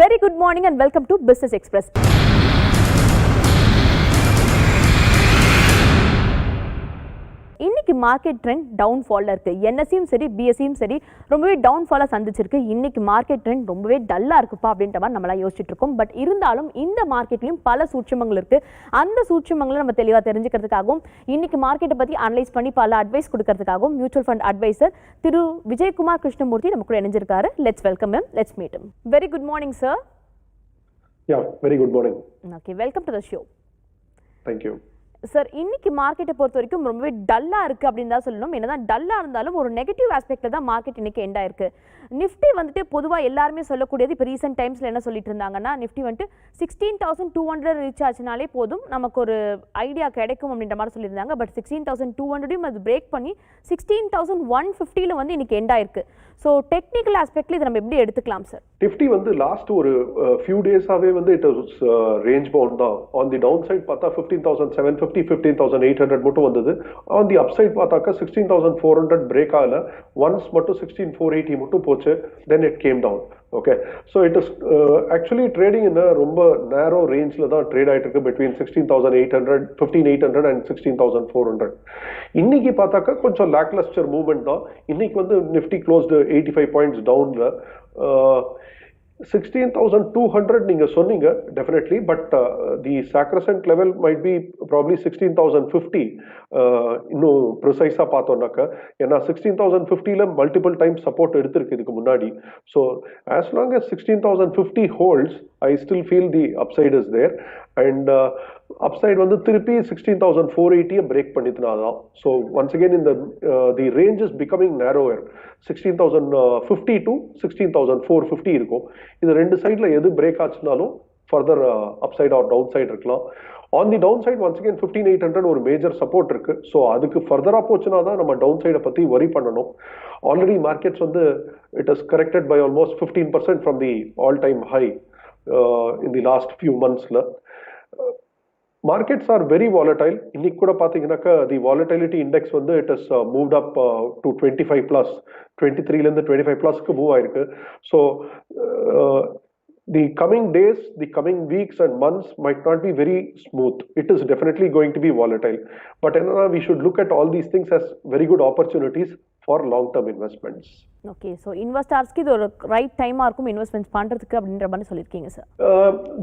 Very good morning and welcome to Business Express. இன்னைக்கு market trend down ஃபால்ல இருக்கு. என்எஸ்சியும் சரி பிஎஸ்சியும் சரி ரொம்பவே டவுன் ஃபாலா சந்திச்சிருக்கு. இன்னைக்கு மார்க்கெட் ட்ரெண்ட் ரொம்பவே டல்லா இருக்குப்பா அப்படின்ற மாதிரி நம்மளாம் யோசிச்சுட்டு இருக்கோம். பட் இருந்தாலும் இந்த மார்க்கெட்லயும் பல சூட்சமங்கள் இருக்கு. அந்த சூட்சமங்களை நம்ம தெளிவாக தெரிஞ்சுக்கிறதுக்காகவும் இன்னைக்கு மார்க்கெட்டை பத்தி அனலைஸ் பண்ணி பல அட்வைஸ் கொடுக்கறதுக்காகவும் mutual fund adviser Thiru Vijayakumar Krishnamurthy நம்ம கூட இணைஞ்சிருக்காரு. Let's welcome him. Let's meet him. Very good morning sir. Yeah, very good morning. Okay, welcome to the show. Thank you. Sir, இன்னைக்கு மார்க்கெட்டை பொறுத்த வரைக்கும் ரொம்பவே டல்லாக இருக்குது அப்படின்னு தான் சொல்லணும். என்னதான் டல்லாக இருந்தாலும் ஒரு நெகட்டிவ் ஆஸ்பெக்டில் தான் மார்க்கெட் இன்னைக்கு எண்ட் ஆயிருக்கு. நிஃப்டி வந்துட்டு பொதுவாக எல்லாருமே சொல்லக்கூடியது இப்போ ரீசெண்ட் டைம்ஸில் என்ன சொல்லிட்டு இருந்தாங்கன்னா, நிஃப்டி வந்துட்டு 16,200 ரீச் ஆச்சுனாலே போதும் நமக்கு ஒரு ஐடியா கிடைக்கும் அப்படின்ற மாதிரி சொல்லியிருந்தாங்க. பட் 16,200 அது பிரேக் பண்ணி 16,150 வந்து இன்னைக்கு எண்ட் ஆயிருக்கு. ஸோ டெக்னிக்கல் ஆஸ்பெக்ட்ல இதை நம்ம எப்படி எடுத்துக்கலாம் சார்? நிஃப்டி வந்து லாஸ்ட் ஒரு ஃபியூ டேஸாவே வந்து இட் வாஸ் ரேஞ்ச் பவுண்ட் தான். ஆன் தி டவுன் சைட் பார்த்தா 15,750 15,800 மட்டும் வந்தது. ஆன் தி அப் சைட் பார்த்தாக்கா 16,400 பிரேக் ஆகல. ஒன்ஸ் மட்டும் 16,480 மட்டும் போச்சு. Then it came down. Okay, so it is actually trading என்ன ரொம்ப நேரோ ரேஞ்சில் தான் ட்ரேட் ஆகிட்டு இருக்கு. Between 16,800 15,800 and 16,400. இன்னைக்கு பார்த்தாக்கா கொஞ்சம் லேக்லஸ்டர் மூவ்மெண்ட் தான். இன்னைக்கு வந்து நிஃப்டி க்ளோஸ்டு 85 பாயிண்ட்ஸ் டவுன்ல. 16,200 நீங்க சொன்னீங்க definitely, but the sacrosanct level might be probably 16,050. இன்னும் ப்ரிசைஸா பார்த்தோம்னாக்க, ஏன்னா 16,050ல மல்டிபிள் டைம் சப்போர்ட் எடுத்திருக்கு இதுக்கு முன்னாடி. So as long as 16,050 holds, I still feel the upside is there. And upside வந்து திருப்பி 16,480 பிரேக் பண்ணிதுனாதான். ஸோ ஒன்ஸ் அகெயின் இந்த the range is becoming narrower. 16,050 to 16,450 இருக்கும். இது ரெண்டு சைட்ல எது பிரேக் ஆச்சுனாலும் further upside or downside இருக்கலாம். On the downside once again 15,800 ஒரு மேஜர் சப்போர்ட் இருக்கு. ஸோ அதுக்கு ஃபர்தரா போச்சுன்னா தான் நம்ம டவுன் சைடை பத்தி வரி பண்ணணும். ஆல்ரெடி மார்க்கெட்ஸ் வந்து it is corrected by almost 15% from the all time high in the last few மந்த்ஸ்ல. Markets are very volatile. இன்னைக்கு கூட பாத்தீங்கன்னாக்கா தி வாலட்டிலிட்டி இண்டெக்ஸ் வந்து it is moved up to 25 plus, 23ல இருந்து 25 பிளஸ்க்கு மூவ் ஆயிருக்கு. So the coming days, the coming weeks and months might not be very smooth. It is definitely going to be volatile. But we should look at all these things as very good opportunities for long-term investments. Okay, so investors-க்கு இது ஒரு right டைமா இருக்கும் investments பண்றதுக்கு அப்படின்ற மாதிரி சொல்லிருக்கீங்க sir.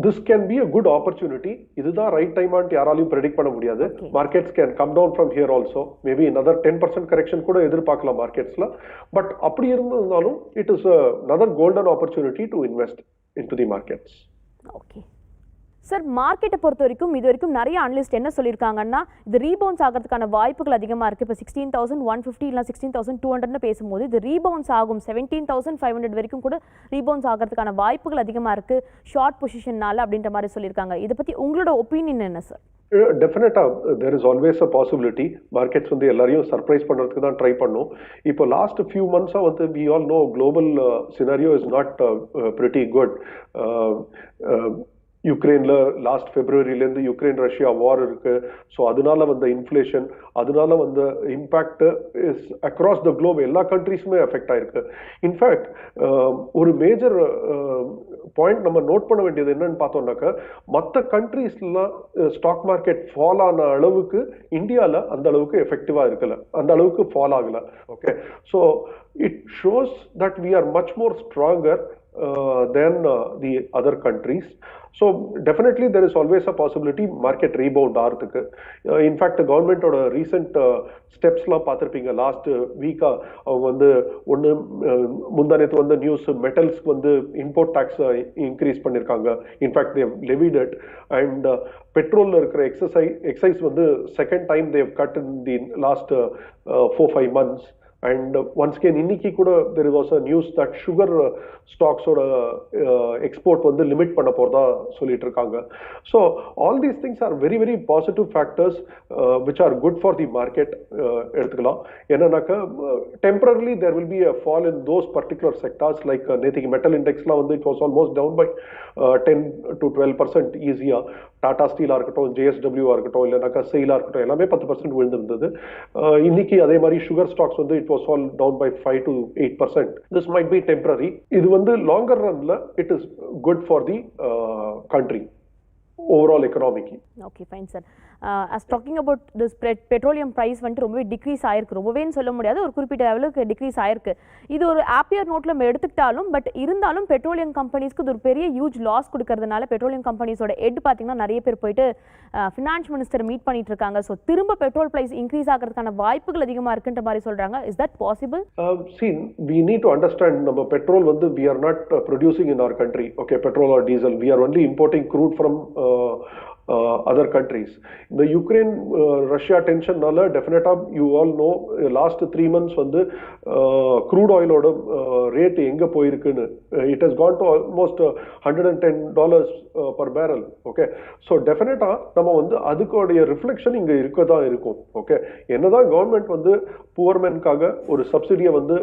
This can be a good opportunity. இதுதான் right டைமான்னு யாராலையும் ப்ரெடிக்ட் பண்ண முடியாது. Markets can come down from here also. Maybe another 10% correction கூட எதிர்பார்க்கலாம் மார்க்கெட்ஸ்ல. பட் அப்படி இருந்தாலும் it is another golden opportunity to invest into the markets. Okay. Sir, மார்க்கெட்டை பொறுத்த வரைக்கும் இது வரைக்கும் நிறைய அனலிஸ்ட் என்ன சொல்லியிருக்காங்கன்னா, இது ரீபவுன்ஸ் ஆகிறதுக்கான வாய்ப்புகள் அதிகமாக இருக்குது. இப்போ 16,150 இல்லை 16,200 பேசும்போது இது ரீபவுன்ஸ் ஆகும். 17,500 வரைக்கும் கூட ரீபவுன்ஸ் ஆகிறதுக்கான வாய்ப்புகள் அதிகமாக இருக்குது ஷார்ட் பொசிஷன்னால அப்படின்ற மாதிரி சொல்லியிருக்காங்க. இதை பற்றி உங்களோட ஒப்பீனியன் என்ன சார்? டெஃபினட்டா there is always a possibility. Markets வந்து எல்லாரையும் சர்ப்ரைஸ் பண்றதுக்கு தான் ட்ரை பண்ணும். இப்போ லாஸ்ட் ஃபியூ மந்த்ஸா வந்து we all know global scenario is not pretty good. யுக்ரைன்ல லாஸ்ட் பிப்ரவரியிலேருந்து யுக்ரைன் ரஷ்யா வார் இருக்கு. ஸோ அதனால வந்த இன்ஃப்ளேஷன், அதனால வந்த impact is across the globe. எல்லா கண்ட்ரீஸுமே எஃபெக்ட் ஆயிருக்கு. இன்ஃபேக்ட் ஒரு மேஜர் பாயிண்ட் நம்ம நோட் பண்ண வேண்டியது என்னன்னு பார்த்தோம்னாக்க, மற்ற கண்ட்ரீஸ்லாம் ஸ்டாக் மார்க்கெட் ஃபால் ஆன அளவுக்கு இந்தியாவில் அந்த அளவுக்கு எஃபெக்டிவா இருக்கல, அந்த அளவுக்கு ஃபால் ஆகல. Okay, so it shows that we are much more stronger than the other countries. So definitely there is always a possibility market rebound ஆகிறதுக்கு. In fact government ஓட recent ஸ்டெப்ஸ்லாம் பார்த்துருப்பீங்க. லாஸ்ட் வீக்கா அவங்க வந்து ஒன்று முந்தானத்து வந்து நியூஸ் மெட்டல்ஸ்க்கு வந்து இம்போர்ட் டேக்ஸ் இன்க்ரீஸ் பண்ணியிருக்காங்க. In fact they levied it. And பெட்ரோலில் இருக்கிற எக்ஸைஸ் வந்து second time they cut in the last 4-5 months. And once again இன்னைக்கு கூட there was a news that sugar stocks ஓட export வந்து லிமிட் பண்ண போறதா சொல்லிட்டு இருக்காங்க. So all these things are very very positive factors which are good for the market. எடுத்துக்கலாம். என்னன்னாக்க temporarily there will be a fall in those particular sectors like நேத்திக்கு metal இண்டெக்ஸ்லாம் வந்து it was almost down by 10 to 12% ஈஸியா. டாடா ஸ்டீலா இருக்கட்டும், JSW இருக்கட்டும், இல்லைனாக்கா செயிலா இருக்கட்டும், எல்லாமே 10% விழுந்திருந்தது. இன்னைக்கு அதே மாதிரி சுகர் ஸ்டாக்ஸ் வந்து it was all down by 5 to 8%. This might be temporary. இது வந்து longer runல it is good for the country. Overall economic. Okay, fine, sir. As talking about this petroleum price வந்துட்டு ரொம்பவே டிக்ரீஸ் ஆயிருக்கு, ரொம்பவேன்னு சொல்ல முடியாது, ஒரு குறிப்பிட்ட லெவலுக்கு டிக்ரீஸ் ஆயிருக்கு. இது ஒரு ஹாப்பியர் நோட்ல நம்ம எடுத்துக்கிட்டாலும் பட் இருந்தாலும் பெட்ரோலியம் கம்பெனிஸ்க்கு இது ஒரு பெரிய ஹியூஜ் லாஸ் கொடுக்கறதுனால பெட்ரோலியம் கம்பெனிஸோட ஹெட் பார்த்தீங்கன்னா நிறைய பேர் போயிட்டு ஃபினான்ஸ் மினிஸ்டர் மீட் பண்ணிட்டு இருக்காங்க. ஸோ திரும்ப பெட்ரோல் பிரைஸ் இன்க்ரீஸ் ஆகிறதுக்கான வாய்ப்புகள் அதிகமாக இருக்குன்ற மாதிரி சொல்றாங்க. Is that possible? See, we need to understand நம்ம பெட்ரோல் வந்து we are not producing in our country. Okay, petrol or diesel. We are only importing crude from other countries. The Ukraine-Russia tension nala definitely you all know last 3 months வந்து crude oil oda rate எங்க போயிருக்குன்னு it has gone to almost $110 per barrel. Okay, so definitely நம்ம வந்து அதுக்கோடைய reflection இங்க இருக்கதா இருக்கும். Okay, என்னதான் government வந்து புவர் மேன்காக ஒரு சப்சிடியை வந்து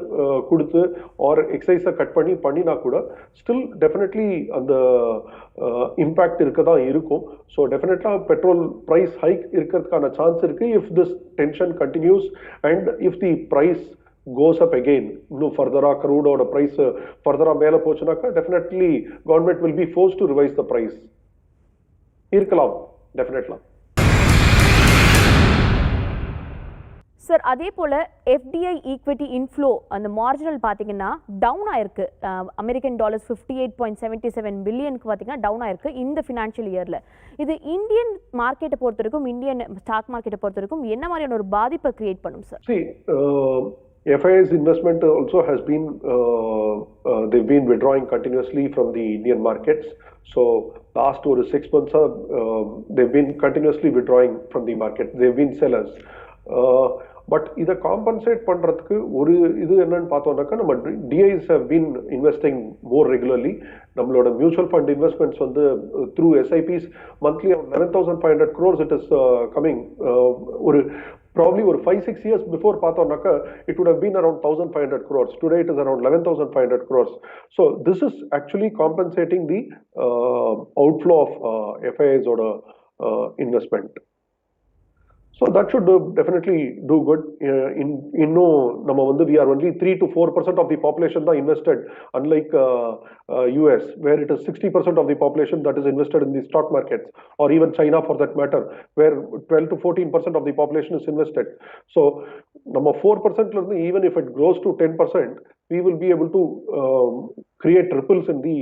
கொடுத்து ஆர் எக்ஸைஸை கட் பண்ணினா கூட ஸ்டில் டெஃபினெட்லி அந்த இம்பேக்ட் இருக்கதான் இருக்கும். ஸோ டெஃபினெட்லாக பெட்ரோல் ப்ரைஸ் ஹைக் இருக்கிறதுக்கான சான்ஸ் இருக்கு if this tension continues and if the price goes up again. இன்னும் ஃபர்தரா க்ரூடோட ப்ரைஸ் ஃபர்தரா மேலே போச்சுனாக்கா definitely government will be force to revise the price இருக்கலாம் டெஃபினெட்லாம். சார் அதே போல் எஃப்டிஐ ஈக்விட்டி இன்ஃப்ளோ அந்த மார்ஜினல் பார்த்தீங்கன்னா டவுன் ஆயிருக்கு. அமெரிக்கன் டாலர்ஸ் $58.77 பில்லியனுக்கு பார்த்தீங்கன்னா டவுன் ஆயிருக்கு இந்த ஃபினான்ஷியல் இயரில். இது இந்தியன் மார்க்கெட்டை பொறுத்த வரைக்கும் இந்தியன் ஸ்டாக் மார்க்கெட்டை பொறுத்த வரைக்கும் என்ன மாதிரியான ஒரு பாதிப்பை கிரியேட் பண்ணும் sir? FII's investment also has been they've been withdrawing continuously from the Indian markets. So last 6 months they've been continuously withdrawing from the market. They've been sellers. But இதை compensate பண்ணுறதுக்கு ஒரு இது என்னன்னு பார்த்தோம்னாக்கா நம்ம DIIs have been investing more regularly. நம்மளோட mutual fund investments வந்து through SIPs monthly 11,500 crores it is coming. ஒரு probably ஒரு 5-6 years before பார்த்தோம்னாக்கா it would have been around 1,500 crores. Today it is around 11,500 crores. So this is actually compensating the outflow of FIIs or investment. So that should definitely do good. நம்ம வந்து we are only 3 to 4% of the population தான் invested, unlike US where it is 60% of the population that is invested in the stock markets, or even China for that matter where 12 to 14% of the population is invested. So நம்ம 4% இருந்து even if it grows to 10% we will be able to create ripples in the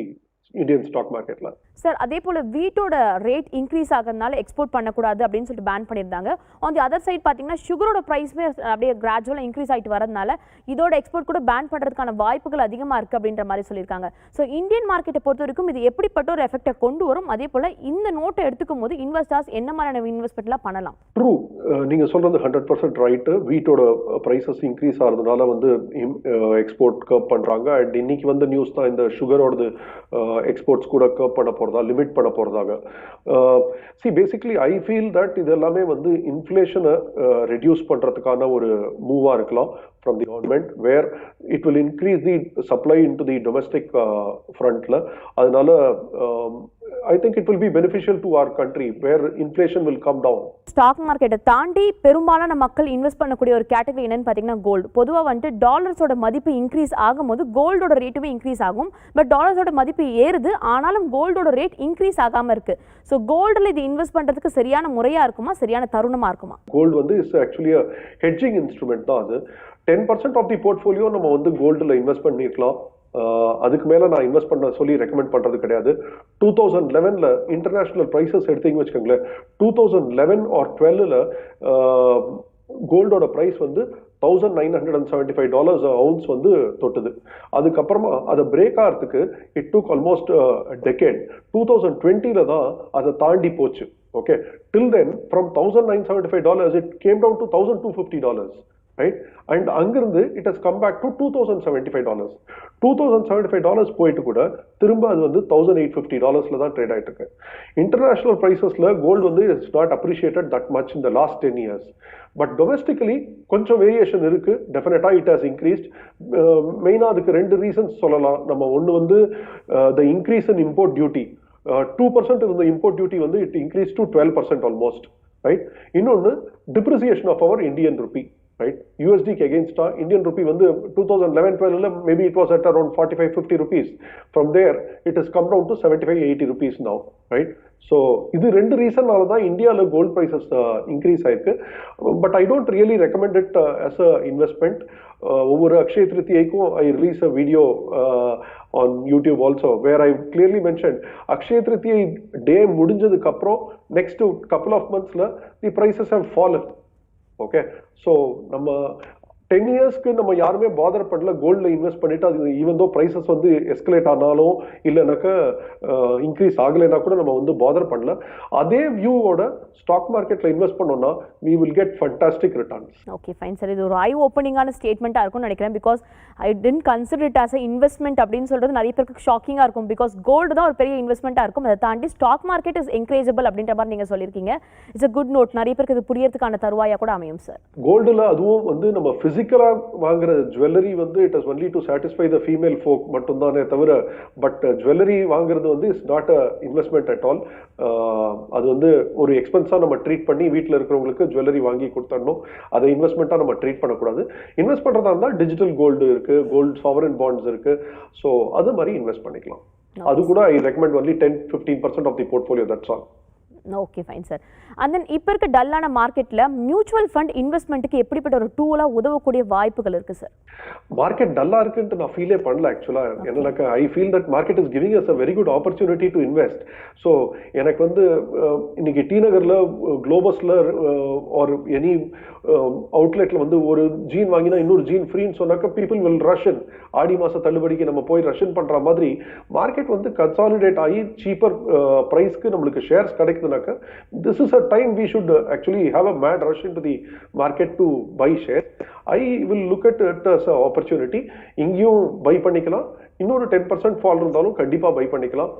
Indian stock மார்க்கெட்ல. Sir அதே போல வீட்டோட rate increase ஆகிறதுனால export பண்ணக்கூடாது அப்படின்னு சொல்லிட்டு பேன் பண்ணியிருந்தாங்க. ஆன் தி அதர் சைட் பார்த்தீங்கன்னா சுகரோட ப்ரைஸுமே அப்படியே கிராஜுவலாக இன்க்ரீஸ் ஆகிட்டு வரதுனால இதோட எக்ஸ்போர்ட் கூட பேன் பண்ணுறதுக்கான வாய்ப்புகள் அதிகமாக இருக்குது அப்படின்ற மாதிரி சொல்லியிருக்காங்க. ஸோ இந்தியன் மார்க்கெட்டை பொறுத்த வரைக்கும் இது எப்படிப்பட்ட ஒரு எஃபெக்டை கொண்டு வரும், அதே போல் இந்த நோட்டை எடுத்துக்கும் போது இன்வெஸ்டர்ஸ் என்ன மாதிரியான இன்வெஸ்ட்மெண்ட்லாம் பண்ணலாம்? ட்ரூ, நீங்கள் சொல்கிறது 100% ரைட்டு. வீட்டோட ப்ரைஸஸ் இன்க்ரீஸ் ஆகிறதுனால வந்து எக்ஸ்போர்ட் கர்ப் பண்ணுறாங்க. அண்ட் இன்னைக்கு வந்து நியூஸ் தான் இந்த சுகரோடது எக்ஸ்போர்ட்ஸ் கூட கர்ப் பண்ண போகிறதா, லிமிட் பண்ண போகிறதாக. See basically I feel that இது எல்லாமே வந்து இன்ஃப்ளேஷனை ரெடியூஸ் பண்ணுறதுக்கான ஒரு மூவாக இருக்கலாம் from the government where it will increase the supply into the domestic front la. Adanaala I think it will be beneficial to our country where inflation will come down. Stock மார்க்கெட்டை தாண்டி பெரும்பாலான மக்கள் invest பண்ணக்கூடிய ஒரு category என்னன்னு பார்த்தீங்கன்னா gold. பொதுவாக வந்துட்டு டாலர்ஸோட மதிப்பு இன்க்ரீஸ் ஆகும்போது கோல்டோட ரேட்டுமே இன்க்ரீஸ் ஆகும். பட் டாலர்ஸோட மதிப்பு ஏறுது, ஆனாலும் கோல்டோட ரேட் இன்க்ரீஸ் ஆகாமல் இருக்கு. ஸோ கோல்டில் இது இன்வெஸ்ட் பண்ணுறதுக்கு சரியான முறையாக இருக்குமா, சரியான தருணமாக இருக்குமா? கோல்டு வந்து இஸ் ஆக்சுவலி ஹெட்ஜிங் இன்ஸ்ட்ருமெண்ட் தான். அது 10% ஆஃப் தி போர்ட்ஃபோலியோ நம்ம வந்து கோல்டில் இன்வெஸ்ட் பண்ணிருக்கலாம். அதுக்கு மேலே நான் இன்வெஸ்ட் பண்ண சொல்லி ரெக்கமெண்ட் பண்ணுறது கிடையாது. 2011 இன்டர்நேஷனல் ப்ரைஸஸ் எடுத்தீங்க வச்சுக்கோங்களேன், 2011 or 12 கோல்டோட ப்ரைஸ் வந்து $1,975 ounce வந்து தொட்டுது. அதுக்கப்புறமா அதை பிரேக் ஆகிறதுக்கு இட் டுக் ஆல்மோஸ்ட் டெக்கேட். 2020 தான் அதை தாண்டி போச்சு. Okay, till then from $1,975 it came down to $1,250. Right? And அங்கிருந்து it has come back to $2,075. $2,075 போயிட்டு கூட திரும்ப அது வந்து $1,850 தான் ட்ரேட் ஆயிட்டு இருக்கு. இன்டர்நேஷனல் பிரைசஸ்ல கோல்டு வந்து it's not appreciated that much in the லாஸ்ட் 10 years. பட் டொமெஸ்டிக்கலி கொஞ்சம் வேரியேஷன் இருக்கு. டெஃபினட்டா இட் ஹாஸ் இன்க்ரீஸ்ட். மெயினா அதுக்கு 2 ரீசன்ஸ் சொல்லலாம். நம்ம ஒன்று வந்து the increase in import duty. 2% இருந்த இம்போர்ட் டியூட்டி வந்து it increase to 12% almost. Right? இன்னொன்று depreciation of our Indian rupee. right? USD க்கு against Indian rupee வந்து 2011-12 maybe it was at around 45-50 rupees. From there it has come down to 75-80 rupees now, right? So இது ரெண்டு ரீசன்னால தான் இந்தியாவில் gold prices increase ஆயிருக்கு. But I don't really recommend it as a investment. ஒவ்வொரு அக்ஷய திருத்தியைக்கும் I release a video on YouTube also where I clearly mentioned Akshaya Tritiya day முடிஞ்சதுக்கு அப்புறம் next couple of monthsல the prices have fallen. Okay, so நம்ம 10 இயர்ஸ்க்கு நம்ம யாருமே பாதர் பண்ணல கோல்டில் இன்வெஸ்ட் பண்ணிட்டு அது ஈவன் தோ ப்ரைஸஸ் வந்து எஸ்கலேட் ஆனாலும் இல்லைனாக்கா இன்க்ரீஸ் ஆகலைன்னா கூட நம்ம வந்து பாதர் பண்ணல. அதே வியூவோட ஸ்டாக் மார்க்கெட்டில் இன்வெஸ்ட் பண்ணோம்னா we will get fantastic returns. Okay fine sir, இது ஒரு ஐ ஓப்பனிங்கான ஸ்டேட்மெண்ட்டாக இருக்கும்னு நினைக்கிறேன். Because I don't consider it as a investment அப்படின்னு சொல்கிறது நிறைய பேருக்கு ஷாக்கிங்காக இருக்கும். பிகாஸ் கோல்டு தான் ஒரு பெரிய இன்வெஸ்ட்மெண்ட்டாக இருக்கும். அதை தாண்டி ஸ்டாக் மார்க்கெட் இஸ் என்கரேஜபிள் அப்படின்ற மாதிரி நீங்கள் சொல்லியிருக்கீங்க. It's a good note. நிறைய பேருக்கு இது புரியறதுக்கான தருவாயாக கூட அமையும் சார். கோல்டில் அதுவும் வந்து நம்ம ஃபிசிக்கலாக வாங்குற ஜுவல்லரி வந்து it is only to satisfy the female folk மட்டும்தானே தவிர, பட் ஜுவல்லரி வாங்குறது வந்து it's not a investment at all. அது வந்து ஒரு எக்ஸ்பென்ஸாக நம்ம ட்ரீட் பண்ணி வீட்டில் இருக்கிறவங்களுக்கு ஜுவல்லரி வாங்கி கொடுத்தரணும். அதை இன்வெஸ்ட்மெண்ட்டாக நம்ம ட்ரீட் பண்ணக்கூடாது. இன்வெஸ்ட் பண்ணுறதா இருந்தால் டிஜிட்டல் கோல்டு இருக்கு, கோல்டு சாவரன் பாண்ட்ஸ் இருக்கு. ஸோ அது மாதிரி இன்வெஸ்ட் பண்ணிக்கலாம். அது கூட I recommend only 10-15% of the portfolio, that's all. Okay fine sir. And then இப்போ இருக்க டல்லான மார்க்கெட்டில் மியூச்சுவல் ஃபண்ட் இன்வெஸ்ட்மெண்ட்டுக்கு எப்படிப்பட்ட ஒரு டூலாக உதவக்கூடிய வாய்ப்புகள் இருக்குது சார்? மார்க்கெட் டல்லா இருக்குன்ட்டு நான் ஃபீலே பண்ணல ஆக்சுவலாக. எனக்கு I feel that market is giving us a very good opportunity to invest. So எனக்கு வந்து இன்னைக்கு டி நகரில் குளோபஸில் ஆர் எனி அவுட்லெட்ல வந்து ஒரு ஜீன் வாங்கினா இன்னொரு ஜீன் ஃப்ரீன்னு சொன்னாக்க பீப்புள் வில் ரஷன். ஆடி மாச தள்ளுபடிக்கு நம்ம போய் ரஷன் பண்ற மாதிரி மார்க்கெட் வந்து கன்சாலிடேட் ஆகி சீப்பர் பிரைஸ்க்கு நம்மளுக்கு shares கிடைக்குதுனாக்க this is a time we should actually have a mad rush into the market to buy shares. I will look at it as a opportunity. இங்கேயும் by பண்ணிக்கலாம், இன்னொரு 10% ஃபால் இருந்தாலும் கண்டிப்பா by பண்ணிக்கலாம்.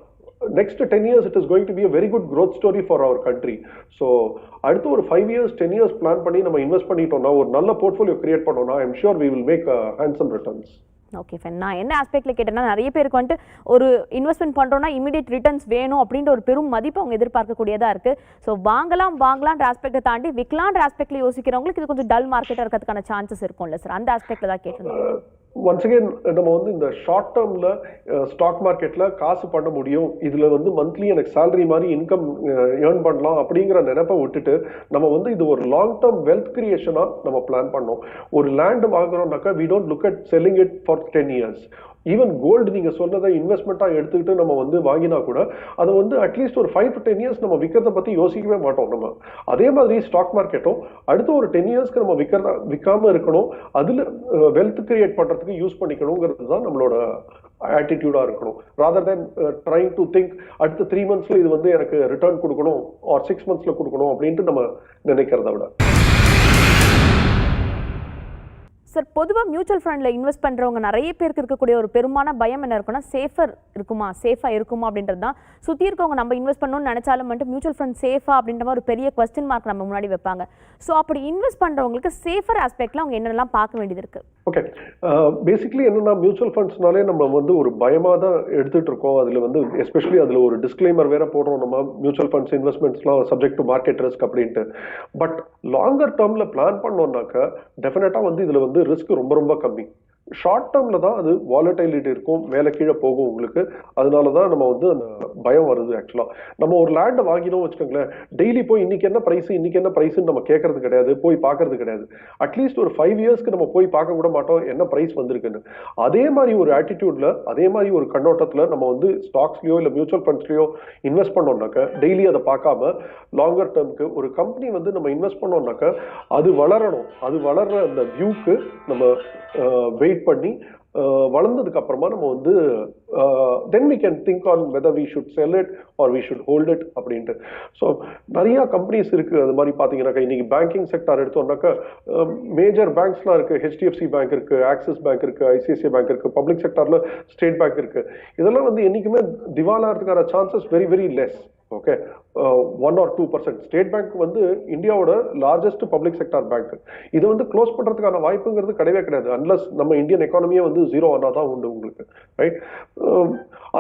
next 10 years it is going to be a very good growth story for our country. So அடுத்து ஒரு 5 years 10 years plan பண்ணி நம்ம இன்வெஸ்ட் பண்ணிட்டோம்னா, ஒரு நல்ல போர்ட்ஃபோலியோ கிரியேட் பண்ணோம்னா, I am sure we will make handsome returns. Okay fine. நான் என்ன ஆஸ்பெக்டில் கேட்டேன்னா, நிறைய பேருக்கு வந்துட்டு ஒரு இன்வெஸ்ட்மெண்ட் பண்ணுறோன்னா இமீடியட் ரிட்டர்ன்ஸ் வேணும் அப்படின்ற ஒரு பெரும் மதிப்பு அவங்க எதிர்பார்க்கக்கூடியதாக இருக்குது. ஸோ வாங்கலான்ற ஆஸ்பெக்டை தாண்டி விற்கலான்ற ஆஸ்பெக்டில் யோசிக்கிறவங்களுக்கு இது கொஞ்சம் டல் மார்க்கெட்டாக இருக்கிறதுக்கான சான்சஸ் இருக்கும்ல சார்? அந்த ஆஸ்பெக்டில் தான் கேட்டிருந்தோம். ஒன்ஸ் அகேன் நம்ம வந்து இந்த ஷார்ட் டேர்ம்ல ஸ்டாக் மார்க்கெட்ல காசு பண்ண முடியும், இதுல வந்து மந்த்லி எனக்கு சேலரி மாதிரி இன்கம் ஏர்ன் பண்ணலாம் அப்படிங்கிற நினைப்பை விட்டுட்டு நம்ம வந்து இது ஒரு லாங் டேர்ம் வெல்த் கிரியேஷனா நம்ம பிளான் பண்ணோம். ஒரு லேண்ட் வாங்குறோம்னாக்கா we don't look at selling it for 10 years. Even gold நீங்க சொன்னதை இன்வெஸ்ட்மெண்ட்டா எடுத்துக்கிட்டு நம்ம வந்து வாங்கினா கூட அதை வந்து அட்லீஸ்ட் ஒரு 5 to 10 years நம்ம விற்கிறத பத்தி யோசிக்கவே மாட்டோம் நம்ம. அதே மாதிரி ஸ்டாக் மார்க்கெட்டும் அடுத்த ஒரு 10 yearsக்கு நம்ம விற்காம இருக்கணும், அதுல வெல்த் கிரியேட் பண்றதுக்கு யூஸ் பண்ணிக்கணுங்கிறது தான் நம்மளோட ஆட்டிடியூடா இருக்கணும். Rather than trying to think அடுத்த 3 monthsல இது வந்து எனக்கு ரிட்டர்ன் கொடுக்கணும் ஆர் 6 monthsல கொடுக்கணும் அப்படின்ட்டு நம்ம நினைக்கிறத விட. சார், பொதுவாக மியூச்சுவல் ஃபண்டில் இன்வெஸ்ட் பண்ணுறவங்க நிறைய பேருக்கு இருக்கக்கூடிய ஒரு பெருமான பயம் என்ன இருக்குன்னா, சேஃபாக இருக்குமா அப்படின்றது தான். சுற்றி இருக்கவங்க நம்ம இன்வெஸ்ட் பண்ணணும்னு நினச்சாலும் வந்துட்டு மியூச்சுவல் ஃபண்ட் சேஃபா அப்படின்ற மாதிரி ஒரு பெரிய கொஸ்டின் மார்க் நம்ம முன்னாடி வைப்பாங்க. ஸோ அப்படி இன்வெஸ்ட் பண்ணுறவங்களுக்கு சேஃபர் ஆஸ்பெக்டில் அவங்க என்னெல்லாம் பார்க்க வேண்டியது இருக்குது? ஓகே, பேசிக்கலி என்னன்னா மியூச்சுவல் ஃபண்ட்ஸ்னாலே நம்ம வந்து ஒரு பயமாக தான் எடுத்துகிட்டு இருக்கோம். அதில் வந்து எஸ்பெஷலி அதில் ஒரு டிஸ்க்ளைமர் வேற போடுறோம், நம்ம மியூச்சுவல் ஃபண்ட்ஸ் இன்வெஸ்ட்மெண்ட்ஸ்லாம் சப்ஜெக்ட் டு மார்க்கெட் ரிஸ்க் அப்படின்ட்டு. பட் லாங்கர் டேர்மில் பிளான் பண்ணோம்னாக்கா டெஃபினட்டாக வந்து இதில் வந்து ரிஸ்க் ரொம்ப ரொம்ப கம்மி. ஷார்ட் டேர்ம்ல தான் அது வாலடைலிட்டி இருக்கும், மேலே கீழே போகும் உங்களுக்கு. அதனால தான் நம்ம வந்து அந்த பயம் வருது. ஆக்சுவலா நம்ம ஒரு லேண்டை வாங்கினோம் வச்சுக்கோங்களேன், டெய்லி போய் இன்னைக்கு என்ன பிரைஸ்ன்னு நம்ம கேட்கறது கிடையாது, போய் பார்க்கறது கிடையாது. அட்லீஸ்ட் ஒரு 5 இயர்ஸ்க்கு நம்ம போய் பார்க்க கூட மாட்டோம் என்ன பிரைஸ் வந்திருக்குன்னு. அதே மாதிரி ஒரு ஆட்டிடியூட்ல, அதே மாதிரி ஒரு கண்ணோட்டத்துல நம்ம வந்து ஸ்டாக்ஸ்லயோ இல்லை மியூச்சுவல் ஃபண்ட்ஸ்லயோ இன்வெஸ்ட் பண்ணோம்னாக்க டெய்லி அதை பார்க்காம லாங்கர் டேர்முக்கு ஒரு கம்பெனி வந்து நம்ம இன்வெஸ்ட் பண்ணோம்னாக்க அது வளரணும், அது வளர்ற அந்த வியூக்கு நம்ம வெயிட் பண்ணி வளர்ந்ததுக்கு அப்புறமா நம்ம வந்து then we can think on whether we should sell it or we should hold it அப்படின்ட்டு. ஸோ நிறைய கம்பெனிஸ் இருக்கு. அது மாதிரி பார்த்தீங்கன்னாக்கா இன்னைக்கு பேங்கிங் செக்டார் எடுத்தோம்னாக்கா மேஜர் பேங்க்ஸ்லாம் இருக்கு. HDFC பேங்க் இருக்கு, ஆக்சிஸ் பேங்க் இருக்கு, ICICI பேங்க் இருக்கு, பப்ளிக் செக்டார்ல ஸ்டேட் பேங்க் இருக்கு. இதெல்லாம் வந்து என்னைக்குமே திவாலாகிறதுக்கான chances very very less. Okay, 1 or 2%. State bank வந்து இந்தியாவோட லார்ஜஸ்ட் பப்ளிக் செக்டார் பேங்க். இதை வந்து க்ளோஸ் பண்றதுக்கான வாய்ப்புங்கிறது கிடையவே கிடையாது, அன்லஸ் நம்ம இந்தியன் எக்கானமியே வந்து 0 ஆனா தான் உண்டு உங்களுக்கு, ரைட்?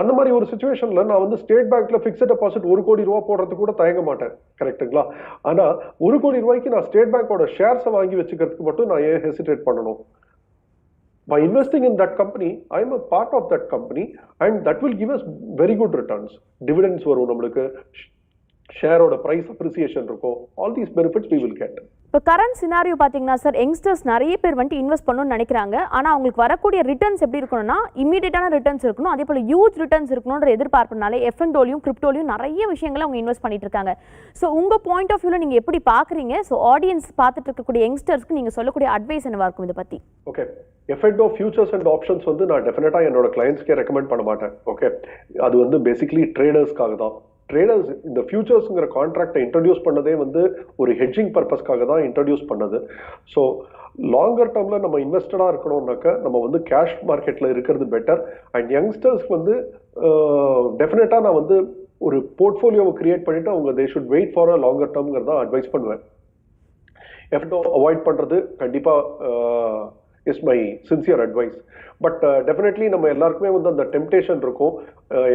அந்த மாதிரி ஒரு சிச்சுவேஷன்ல நான் வந்து ஸ்டேட் பேங்க்ல ஃபிக்ஸட் டெபாசிட் 1 கோடி ரூபாய் போடுறதுக்கு கூட தயங்க மாட்டேன், கரெக்ட்டுங்களா? ஆனா 1 கோடி ரூபாய்க்கு நான் ஸ்டேட் பேங்கோட ஷேர்ஸை வாங்கி வச்சுக்கிறதுக்கு மட்டும் நான் ஏன் ஹெசிடேட் பண்ணணும்? By investing in that company, I am a part of that company, and that will give us very good returns. Dividends varum namakku, share oda price appreciation irukum. All these benefits we will get. இப்போ current scenario பார்த்தீங்கன்னா sir, youngsters நிறைய பேர் வந்துட்டு invest பண்ணணும்னு நினைக்கிறாங்க. ஆனால் அவங்களுக்கு வரக்கூடிய ரிட்டர்ன்ஸ் எப்படி இருக்கணும்னா இமீடியட்டான ரிட்டர்ன்ஸ் இருக்கணும், அதே போல் ஹியூஜ் ரிட்டர்ன்ஸ் இருக்கணும்ன்ற எதிர்பார்ப்புனாலே எஃப்என்டோலையும் கிரிப்டோலையும் நிறைய விஷயங்களை அவங்க இன்வெஸ்ட் பண்ணிட்டு இருக்காங்க. ஸோ உங்கள் பாயிண்ட் ஆஃப் வியூவில் நீங்கள் எப்படி பார்க்குறீங்க? ஸோ ஆடியன்ஸ் பார்த்துட்டு இருக்கக்கூடிய யங்ஸ்டர்ஸ்க்கு நீங்கள் சொல்லக்கூடிய அட்வைஸ் என்னவா இருக்கும் இதை பற்றி? ஓகே, எஃப்என்டோ ஃபியூச்சர்ஸ் அண்ட் ஆப்ஷன்ஸ் வந்து நான் டெஃபினட்டாக என்னோட கிளைண்ட்ஸ்க்கே ரெக்கமெண்ட் பண்ண மாட்டேன். ஓகே, அது வந்து பேசிக்லி ட்ரேடர்ஸ்க்காக தான். ட்ரேடர்ஸ் இந்த ஃபியூச்சர்ஸ்ங்கிற கான்ட்ராக்டை இன்ட்ரடியூஸ் பண்ணதே வந்து ஒரு ஹெட்ஜிங் பர்பஸ்க்காக தான் இன்ட்ரடியூஸ் பண்ணது. ஸோ லாங்கர் டேர்மில் நம்ம இன்வெஸ்டடாக இருக்கணும்னாக்க நம்ம வந்து கேஷ் மார்க்கெட்டில் இருக்கிறது பெட்டர். அண்ட் யங்ஸ்டர்ஸ்க்கு வந்து டெஃபினட்டாக நான் வந்து ஒரு போர்ட்ஃபோலியோவை கிரியேட் பண்ணிவிட்டு அவங்க they should wait for a longer டேர்ம்ங்கிறத அட்வைஸ் பண்ணுவேன். எஃப்என்டோ அவாய்ட் பண்ணுறது கண்டிப்பாக is my sincere advice. But definitely நம்ம எல்லாருக்குமே வந்து அந்த டெம்டேஷன் இருக்கும்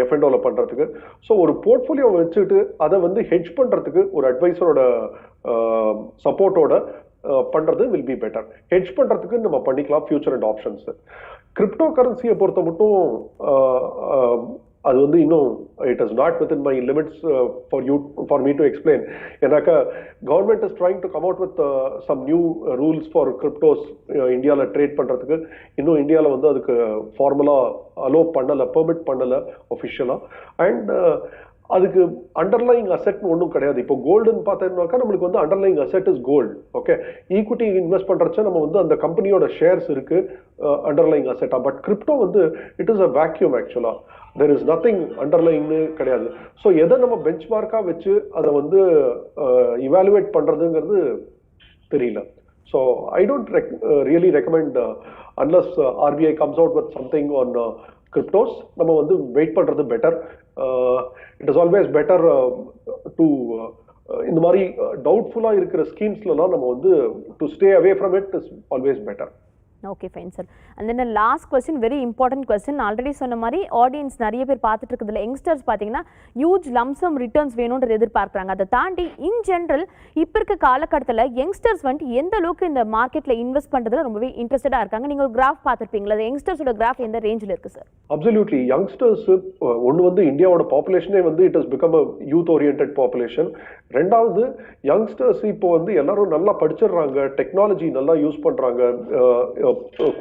எஃப்என்டோவில் பண்ணுறதுக்கு. ஸோ ஒரு போர்ட்ஃபோலியோ வச்சுட்டு அதை வந்து ஹெட்ஜ் பண்ணுறதுக்கு ஒரு அட்வைஸரோட சப்போர்ட்டோட பண்ணுறது வில் பி பெட்டர். ஹெட்ஜ் பண்ணுறதுக்கு நம்ம பண்ணிக்கலாம் ஃபியூச்சர் அண்ட் ஆப்ஷன்ஸ். கிரிப்டோ கரன்சியை பொறுத்த மட்டும் அது வந்து இன்னும் it is not within my limits for me to explain. ஏன்னாக்கா government is trying to come out with some new rules for cryptos இந்தியாவில் ட்ரேட் பண்ணுறதுக்கு. இன்னும் இந்தியாவில் வந்து அதுக்கு ஃபார்மலாக அலோவ் பண்ணலை, பெர்மிட் பண்ணலை ஒஃபிஷியலாக. அண்ட் அதுக்கு அண்டர்லைங் அசெட்னு ஒன்றும் கிடையாது. இப்போ கோல்டுன்னு பார்த்தோம்னாக்கா நம்மளுக்கு வந்து underlying asset is gold. Okay, equity invest பண்ணுறச்ச நம்ம வந்து அந்த கம்பெனியோட ஷேர்ஸ் இருக்கு அண்டர்லைங் அசெட்டா. பட் கிரிப்டோ வந்து it is a vacuum actually. There is nothing அண்டர்லைங்னு கிடையாது. ஸோ எதை நம்ம பெஞ்ச் மார்க்காக வச்சு அதை வந்து இவாலுவேட் பண்ணுறதுங்கிறது தெரியல. So I don't really recommend unless RBI comes out with something on cryptos. நம்ம வந்து வெயிட் பண்ணுறது better. It is always better to இந்த மாதிரி டவுட்ஃபுல்லாக இருக்கிற ஸ்கீம்ஸ்லாம் நம்ம வந்து to stay away from it is always better. Okay, fine sir. And then last question, very important question. Already சொன்ன மாதிரி ஆடியன்ஸ் நிறைய பேர் பார்த்துட்டு இருக்கிறதுல யங்ஸ்டர்ஸ் பார்த்தீங்கன்னா ஹியூஜ் லம்சம் ரிட்டர்ன்ஸ் வேணும்ன்றது எதிர்பார்க்குறாங்க. அதை தாண்டி இன் ஜென்ரல் இப்போ இருக்க காலகட்டத்தில் யங்ஸ்டர்ஸ் வந்துட்டு எந்த அளவுக்கு இந்த மார்க்கெட்டில் இன்வெஸ்ட் பண்ணுறதுல ரொம்பவே இன்ட்ரெஸ்டடாக இருக்காங்க? நீங்கள் ஒரு கிராஃப் பார்த்துருப்பீங்களா? அது யங்ஸ்டர்ஸோட கிராஃப் எந்த ரேஞ்சில் இருக்குது சார்? அப்சல்யூட்லி. யங்ஸ்டர்ஸ் ஒன்று வந்து இந்தியாவோட பாப்புலேஷனே வந்து it has become a youth oriented population. ரெண்டாவது யங்ஸ்டர்ஸ் இப்போ வந்து எல்லாரும் நல்லா படிச்சிடுறாங்க, டெக்னாலஜி நல்லா யூஸ் பண்ணுறாங்க.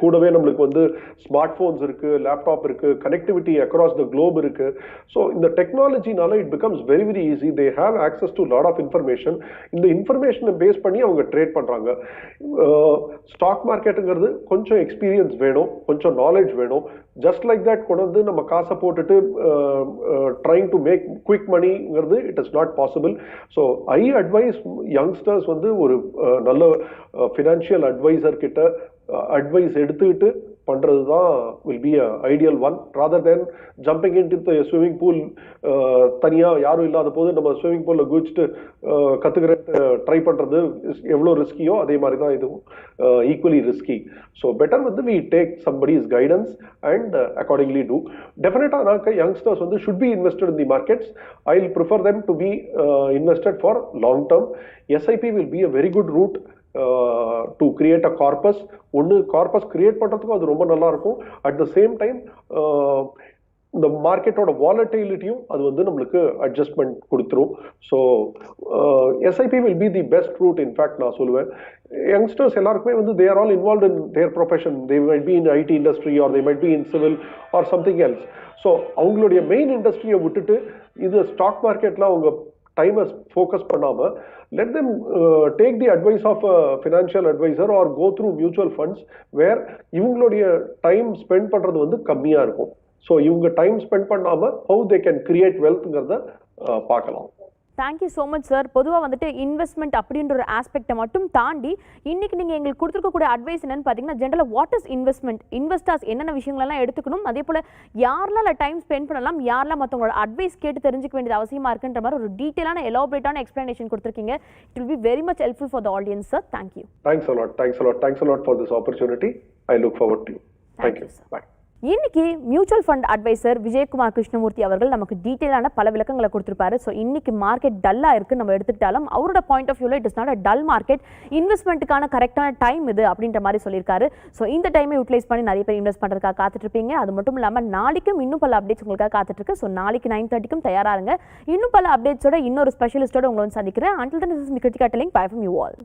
கூடவே நம்மளுக்கு வந்து ஸ்மார்ட் போன்ஸ் இருக்கு, லேப்டாப் இருக்கு, கனெக்டிவிட்டி அக்ராஸ் த குளோப் இருக்கு. ஸோ இந்த டெக்னாலஜினால it becomes very very easy. They have access to lot of information. இந்த இன்ஃபர்மேஷனை பேஸ் பண்ணி அவங்க ட்ரேட் பண்றாங்க. ஸ்டாக் மார்க்கெட்டுங்கிறது கொஞ்சம் எக்ஸ்பீரியன்ஸ் வேணும், கொஞ்சம் நாலேஜ் வேணும். ஜஸ்ட் லைக் தட் கொண்டு வந்து நம்ம காசை போட்டுட்டு ட்ரைங் டு மேக் குவிக் மணிங்கிறது it is not possible. So I advise youngsters வந்து ஒரு நல்ல ஃபினான்ஷியல் அட்வைசர் கிட்ட அட்வைஸ் எடுத்துக்கிட்டு பண்றது தான் will be a ideal one, rather then jumping in to swimming pool. தனியா யாரும் இல்லாத போது நம்ம ஸ்விமிங் பூல்ல குதிச்சுட்டு கத்துக்கிற ட்ரை பண்றது எவ்வளோ ரிஸ்கியோ அதே மாதிரி தான் இதுவும் ஈக்குவலி ரிஸ்கி. ஸோ பெட்டர் வந்து we take somebody's guidance and accordingly do. டெஃபினட்டா நாக்க யங்ஸ்டர்ஸ் வந்து should be invested in the markets. I will prefer them to be invested for long term. SIP will be a very good route to create a corpus. ஒன்று corpus create பண்ணுறதுக்கும் அது ரொம்ப நல்லா இருக்கும். At the same time இந்த மார்க்கெட்டோட வாலட்டிலிட்டியும் அது வந்து நம்மளுக்கு அட்ஜஸ்ட்மெண்ட் கொடுத்துரும். So SIP will be the best route. In fact நான் சொல்லுவேன் யங்ஸ்டர்ஸ் எல்லாருக்குமே வந்து they are all involve in their profession. They might be in IT industry or they might be in civil or something else. So அவங்களுடைய main இண்டஸ்ட்ரியை விட்டுட்டு இது stock மார்க்கெட்டில் அவங்க டைமை ஃபோக்கஸ் பண்ணாமல் let them take the advice of a financial advisor or go through mutual funds where இவங்களுடைய time spend பண்றது வந்து கம்மியா இருக்கும். ஸோ இவங்க டைம் ஸ்பெண்ட் பண்ணாம how they can create wealthங்கிறத பார்க்கலாம். Thank you so much sir. பொதுவாக வந்துட்டு இன்வெஸ்ட்மெண்ட் அப்படின்ற ஒரு ஆஸ்பெக்டை மட்டும் தாண்டி இன்னைக்கு நீங்கள் எங்களுக்கு கொடுத்துருக்கக்கூடிய அட்வைஸ் என்னன்னு பார்த்தீங்கன்னா ஜென்ரலாக வாட் இஸ் இன்வெஸ்ட்மெண்ட், இன்வெஸ்டர்ஸ் என்னென்ன விஷயங்களெல்லாம் எடுத்துக்கணும், அதே போல் யாரெல்லாம் டைம் ஸ்பெண்ட் பண்ணலாம், யாரெல்லாம் மற்றவங்களோட அட்வைஸ் கேட்டு தெரிஞ்சுக்க வேண்டியது அவசியமாக இருக்குன்ற மாதிரி ஒரு டீட்டெயிலான எலாபரேட்டான எக்ஸ்பிளனேஷன் கொடுத்துருக்கீங்க. It will be very much helpful for the audience sir. Thank you. Thanks a lot for this opportunity. I look forward to you. Thank you. Sir. Bye. இன்னைக்கு mutual fund advisor Vijayakumar Krishnamurthy அவர்கள் நமக்கு டீட்டெயிலான பல விளக்கங்களை கொடுத்திருப்பாரு. ஸோ இன்னைக்கு market டல்லா இருக்கு நம்ம எடுத்துக்கிட்டாலும் அவரோட பாயிண்ட் ஆஃப் வியூல it is not a dull market, இன்வெஸ்ட்மெண்ட்டுக்கான கரெக்டான டைம் இது அப்படின்ற மாதிரி சொல்லியிருக்காரு. ஸோ இந்த டைமை யூட்டிலைஸ் பண்ணி நிறைய பேர் இன்வெஸ்ட் பண்றதுக்காக காத்துட்டு இருப்பீங்க. அது மட்டும் இல்லாமல் நாளைக்கும் இன்னும் பல அப்டேட்ஸ் உங்களுக்காக காத்துட்டு இருக்கு. ஸோ நாளைக்கு 9:30க்கும் தயாராருங்க. இன்னும் பல அப்டேட்ஸோட இன்னொரு ஸ்பெஷலிஸ்டோட உங்களை வந்து சந்திக்கிறேன். Until then, this is me Kritika telling bye from you all.